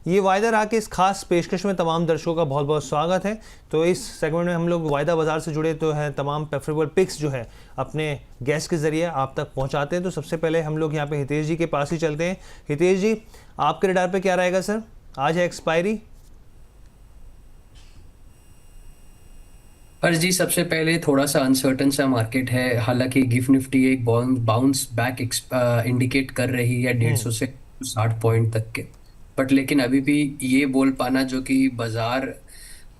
ये वायदा रहा कि इस खास पेशकश में तमाम दर्शकों का बहुत बहुत स्वागत है। तो इस सेगमेंट में हम लोग वायदा बाजार से जुड़े तो है तमाम प्रेफरेबल पिक्स जो है अपने गेस्ट के जरिए आप तक पहुंचाते हैं। तो सबसे पहले हम लोग यहाँ पे हितेश जी के पास ही चलते हैं। हितेश जी, आपके रडार पे क्या रहेगा सर? आज है एक्सपायरी। हर्ष जी, सबसे पहले थोड़ा सा अनसर्टन सा मार्केट है। हालांकि गिफ्ट निफ्टी एक बाउंस बैक इंडिकेट कर रही है 150 से 60 पॉइंट तक के। बट लेकिन अभी भी ये बोल पाना जो कि बाजार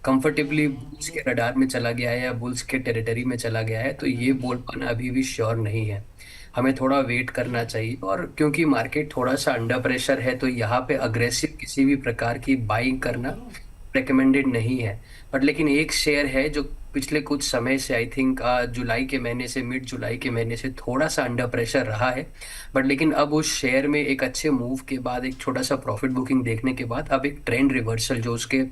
कंफर्टेबली बुल्स के रडार में चला गया है या बुल्स के टेरिटरी में चला गया है, तो ये बोल पाना अभी भी श्योर नहीं है। हमें थोड़ा वेट करना चाहिए। और क्योंकि मार्केट थोड़ा सा अंडर प्रेशर है, तो यहाँ पे अग्रेसिव किसी भी प्रकार की बाइंग करना रिकमेंडेड नहीं है। बट लेकिन एक शेयर है जो पिछले कुछ समय से, आई थिंक जुलाई के महीने से, मिड जुलाई के महीने से थोड़ा सा अंडर प्रेशर रहा है। बट लेकिन अब उस शेयर में एक अच्छे मूव के बाद, एक छोटा सा प्रॉफिट बुकिंग देखने के बाद, अब एक ट्रेंड रिवर्सल जो उसके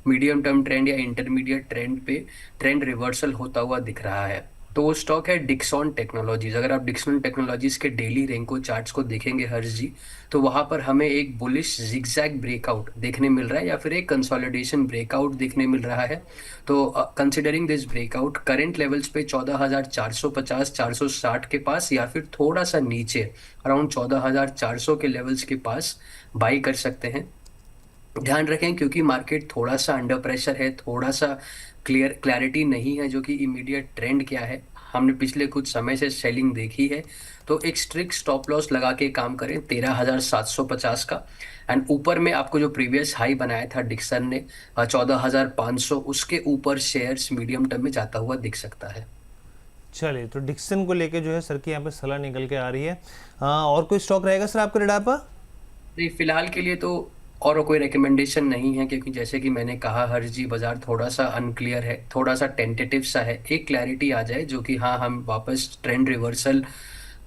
मीडियम टर्म ट्रेंड या इंटरमीडिएट ट्रेंड पे ट्रेंड रिवर्सल होता हुआ दिख रहा है। तो वो स्टॉक है डिक्सॉन टेक्नोलॉजीज। अगर आप डिक्सॉन टेक्नोलॉजीज के डेली रेंको चार्ट्स को देखेंगे हर्ष जी, तो वहां पर हमें एक बुलिश जिगजैग ब्रेकआउट देखने मिल रहा है या फिर एक कंसोलिडेशन ब्रेकआउट देखने मिल रहा है। तो considering this breakout, current levels पे 14,450 460 के पास या फिर थोड़ा सा नीचे अराउंड 14,400 के लेवल्स के पास बाई कर सकते हैं। ध्यान रखें, क्योंकि मार्केट थोड़ा सा अंडर प्रेशर है, थोड़ा सा क्लैरिटी नहीं है जो कि इमीडिएट ट्रेंड क्या है। हमने पिछले कुछ समय से सेलिंग देखी है। तो एक स्ट्रिक्ट स्टॉप लॉस लगा के काम करें 13,750 का। एंड ऊपर में आपको जो प्रीवियस हाई बनाया था डिक्सन ने 14,500, उसके ऊपर शेयर्स मीडियम टर्म में जाता हुआ दिख सकता है। चलिए, तो डिक्सन को लेके जो है सर की यहाँ पे सलाह निकल के आ रही है। और कोई स्टॉक रहेगा सर आपके रडार पर? नहीं, फिलहाल के लिए तो और कोई रिकमेंडेशन नहीं है, क्योंकि जैसे कि मैंने कहा हर्ष जी, बाजार थोड़ा सा अनक्लियर है, थोड़ा सा टेंटेटिव सा है। एक क्लैरिटी आ जाए जो कि हाँ, हम वापस ट्रेंड रिवर्सल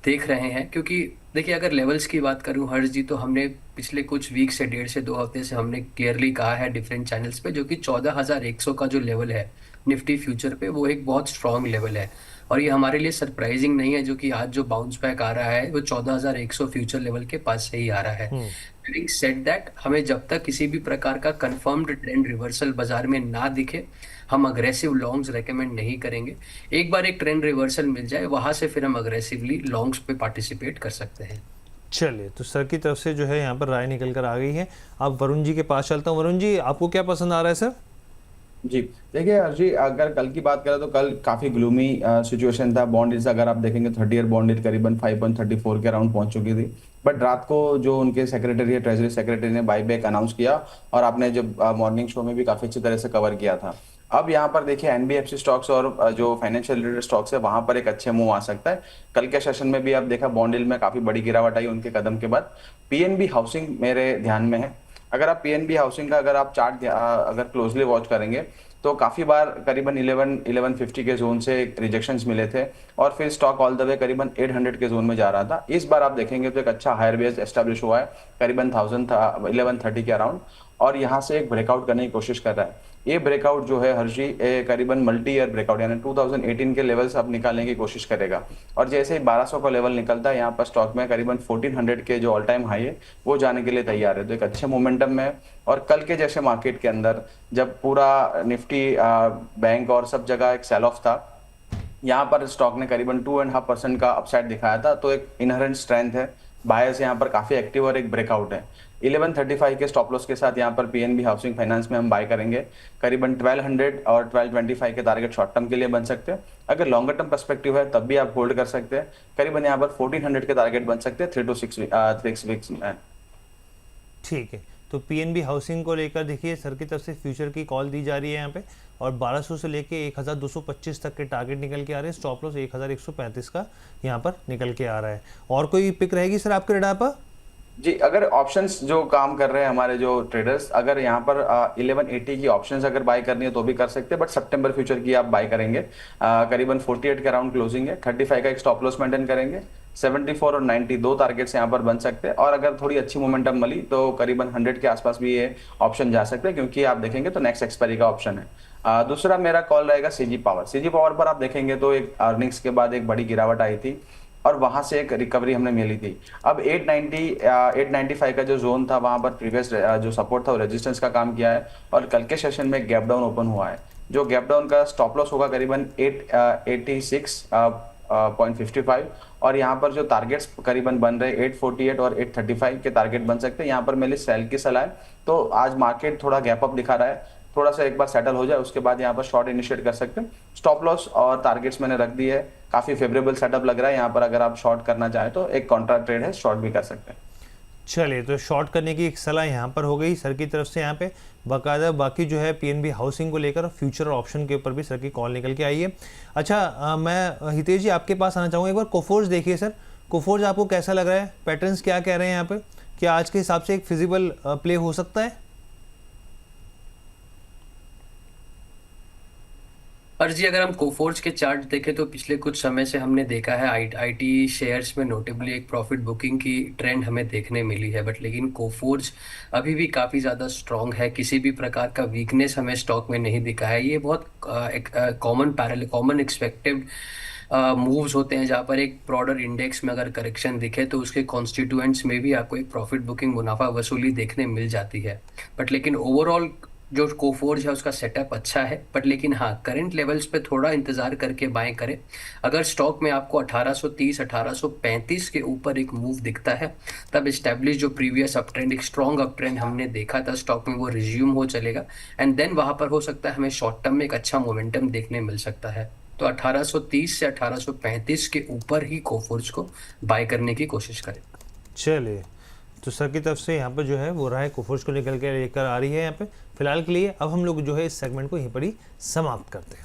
देख रहे हैं। क्योंकि देखिए, अगर लेवल्स की बात करूं हर्ष जी, तो हमने पिछले कुछ वीक से, 1.5 से 2 हफ्ते से हमने क्लियरली कहा है डिफरेंट चैनल्स पे, जो कि 14,100 का जो लेवल है निफ्टी फ्यूचर पे, वो एक बहुत स्ट्रांग लेवल है। और ये हमारे लिए सरप्राइजिंग नहीं है, जो कि आज जो बाउंस बैक आ रहा है वो 14,100 फ्यूचर लेवल के पास से ही आ रहा है। हैविंग सेड दैट, हमें जब तक किसी भी प्रकार का कंफर्म्ड ट्रेंड रिवर्सल बाजार में ना दिखे, हम अग्रेसिव लॉन्ग्स रेकमेंड नहीं करेंगे। एक बार एक ट्रेंड रिवर्सल मिल जाए, वहां से फिर हम अग्रेसिवली लॉन्ग्स पे पार्टिसिपेट कर सकते हैं। चलिए, तो सर की तरफ से जो है यहाँ पर राय निकल कर आ गई है। अब वरुण जी के पास चलता हूँ। वरुण जी, आपको क्या पसंद आ रहा है सर? जी, देखिए हर्ष जी, अगर कल की बात करें तो कल काफी ग्लूमी सिचुएशन था। बॉन्ड यील्ड्स अगर आप देखेंगे 30 ईयर बॉन्ड यील्ड करीबन 5.34 के अराउंड पहुंच चुकी थी। बट रात को जो उनके सेक्रेटरी है, ट्रेजरी सेक्रेटरी ने बाईबैक अनाउंस किया, और आपने जब मॉर्निंग शो में भी काफी अच्छी तरह से कवर किया था। अब यहाँ पर देखिए एनबीएफसी स्टॉक्स और जो फाइनेंशियल रिलेटेड स्टॉक्स है वहां पर एक अच्छे मूव आ सकता है। कल के सेशन में भी आप देखा बॉन्ड यील्ड में काफी बड़ी गिरावट आई उनके कदम के बाद। पीएनबी हाउसिंग मेरे ध्यान में है। अगर आप पीएनबी हाउसिंग का अगर आप चार्ट अगर क्लोजली वॉच करेंगे तो काफी बार करीबन 1150 के जोन से रिजेक्शंस मिले थे, और फिर स्टॉक ऑल द वे करीबन 800 के जोन में जा रहा था। इस बार आप देखेंगे तो एक अच्छा हायर बेस एस्टेब्लिश हुआ है करीबन 1130 के अराउंड, और यहाँ से एक ब्रेकआउट करने की कोशिश कर रहा है। ये ब्रेकआउट जो है हर्षी करीबन मल्टी ईयर ब्रेकआउट यानी 2018 के लेवल से अब निकालने की कोशिश करेगा। और जैसे ही 1200 का लेवल निकलता है, यहाँ पर स्टॉक में करीबन 1400 के जो ऑल टाइम हाई है वो जाने के लिए तैयार है। तो एक अच्छे मोमेंटम में, और कल के जैसे मार्केट के अंदर जब पूरा निफ्टी बैंक और सब जगह एक सेल ऑफ था, यहाँ पर स्टॉक ने करीबन 2.5% का अपसाइड दिखाया था। तो एक इनहेरेंट स्ट्रेंथ है, बायर्स यहाँ पर काफी एक्टिव, और एक ब्रेकआउट है। 1135 के स्टॉप लॉस के साथ यहाँ पर पीएनबी हाउसिंग फाइनेंस में हम बाय करेंगे। करीबन 1200 और 1225 के टारगेट शॉर्ट टर्म के लिए बन सकते हैं। अगर लॉन्गर टर्म पर्सपेक्टिव है तब भी आप होल्ड कर सकते हैं। करीबन यहाँ पर 1400 के टारगेट बन सकते हैं 3 to 6 वीक्स में। ठीक है, तो पीएनबी हाउसिंग को लेकर देखिए सर की तरफ से फ्यूचर की कॉल दी जा रही है यहाँ पे, और 1200 से लेके 1225 तक के टारगेट निकल के आ रहे हैं। स्टॉप लॉस 1135 का यहाँ पर निकल के आ रहा है। और कोई पिक रहेगी सर आपके रडार पर? जी, अगर ऑप्शंस जो काम कर रहे हैं हमारे जो ट्रेडर्स, अगर यहाँ पर 1180 की ऑप्शंस अगर बाय करनी है तो भी कर सकते हैं। बट सितंबर फ्यूचर की आप बाय करेंगे, करीबन 48 के अराउंड क्लोजिंग है। 35 का एक स्टॉप लॉस मेंटेन करेंगे। 74 और 90 दो टारगेट्स यहाँ पर बन सकते हैं। और अगर थोड़ी अच्छी मोमेंटम मिली तो करीबन 100 के आसपास भी ये ऑप्शन जा सकते हैं, क्योंकि आप देखेंगे तो नेक्स्ट एक्सपायरी का ऑप्शन है। दूसरा मेरा कॉल रहेगा सीजी पावर। सीजी पावर पर आप देखेंगे तो एक अर्निंग्स के बाद एक बड़ी गिरावट आई थी। और वहां से एक रिकवरी हमने मिली थी। अब 895 का जो जोन था वहां पर प्रीवियस जो सपोर्ट था वो रेजिस्टेंस का काम किया है, और कल के सेशन में गैप डाउन ओपन हुआ है। जो गैप डाउन का स्टॉप लॉस होगा करीबन 886.55, और यहाँ पर जो टारगेट्स करीबन बन रहे 848 और 835 के टारगेट बन सकते हैं। यहाँ पर मेरी सेल की सलाह है। तो आज मार्केट थोड़ा गैप अप दिखा रहा है, थोड़ा सा एक बार सेटल हो जाए उसके बाद यहाँ पर शॉर्ट इनिशिएट कर सकते हैं। स्टॉप लॉस और टारगेट्स मैंने रख दी है, काफी फेवरेबल सेटअप लग रहा है यहाँ पर। अगर आप शॉर्ट करना चाहें तो एक कॉन्ट्रा ट्रेड है, शॉर्ट भी कर सकते हैं। चलिए, तो शॉर्ट करने की एक सलाह यहाँ पर हो गई सर की तरफ से। यहाँ पे बाकायदा बाकी जो है पीएनबी हाउसिंग को लेकर फ्यूचर ऑप्शन के ऊपर भी सर की कॉल निकल के आई है। अच्छा, मैं हितेश जी आपके पास आना चाहूँगा। एक बार कोफोर्ज देखिए सर, कोफोर्ज आपको कैसा लग रहा है? पैटर्न्स क्या कह रहे हैं यहाँ पे? क्या आज के हिसाब से एक फिजिबल प्ले हो सकता है? और जी अगर हम कोफोर्ज के चार्ट देखें तो पिछले कुछ समय से हमने देखा है आईटी शेयर्स में नोटेबली एक प्रॉफिट बुकिंग की ट्रेंड हमें देखने मिली है। बट लेकिन कोफोर्ज अभी भी काफ़ी ज़्यादा स्ट्रांग है, किसी भी प्रकार का वीकनेस हमें स्टॉक में नहीं दिखा है। ये बहुत कॉमन एक्सपेक्टेड मूव्स होते हैं, जहाँ पर एक ब्रॉडर इंडेक्स में अगर करेक्शन दिखे तो उसके कॉन्स्टिट्यूएंट्स में भी आपको एक प्रॉफिट बुकिंग मुनाफा वसूली देखने मिल जाती है। बट लेकिन ओवरऑल जो कोफोर्ज है उसका सेटअप अच्छा है। बट लेकिन हाँ, करंट लेवल्स पे थोड़ा इंतजार करके बाय करें। अगर स्टॉक में आपको 1830 1835 के ऊपर एक मूव दिखता है, तब एस्टेब्लिश जो प्रीवियस अप ट्रेंड, एक स्ट्रॉन्ग अप ट्रेंड हमने देखा था स्टॉक में, वो रिज्यूम हो चलेगा। एंड देन वहां पर हो सकता है हमें शॉर्ट टर्म में एक अच्छा मोमेंटम देखने मिल सकता है। तो 1830 से 1835 के ऊपर ही कोफोर्ज को बाय करने की कोशिश करें। चलिए, तो सर की तरफ से यहाँ पर जो है वो राय कोफोर्ज को निकल के लेकर आ रही है यहाँ पे। फिलहाल के लिए अब हम लोग जो है इस सेगमेंट को यहीं पर ही समाप्त करते हैं।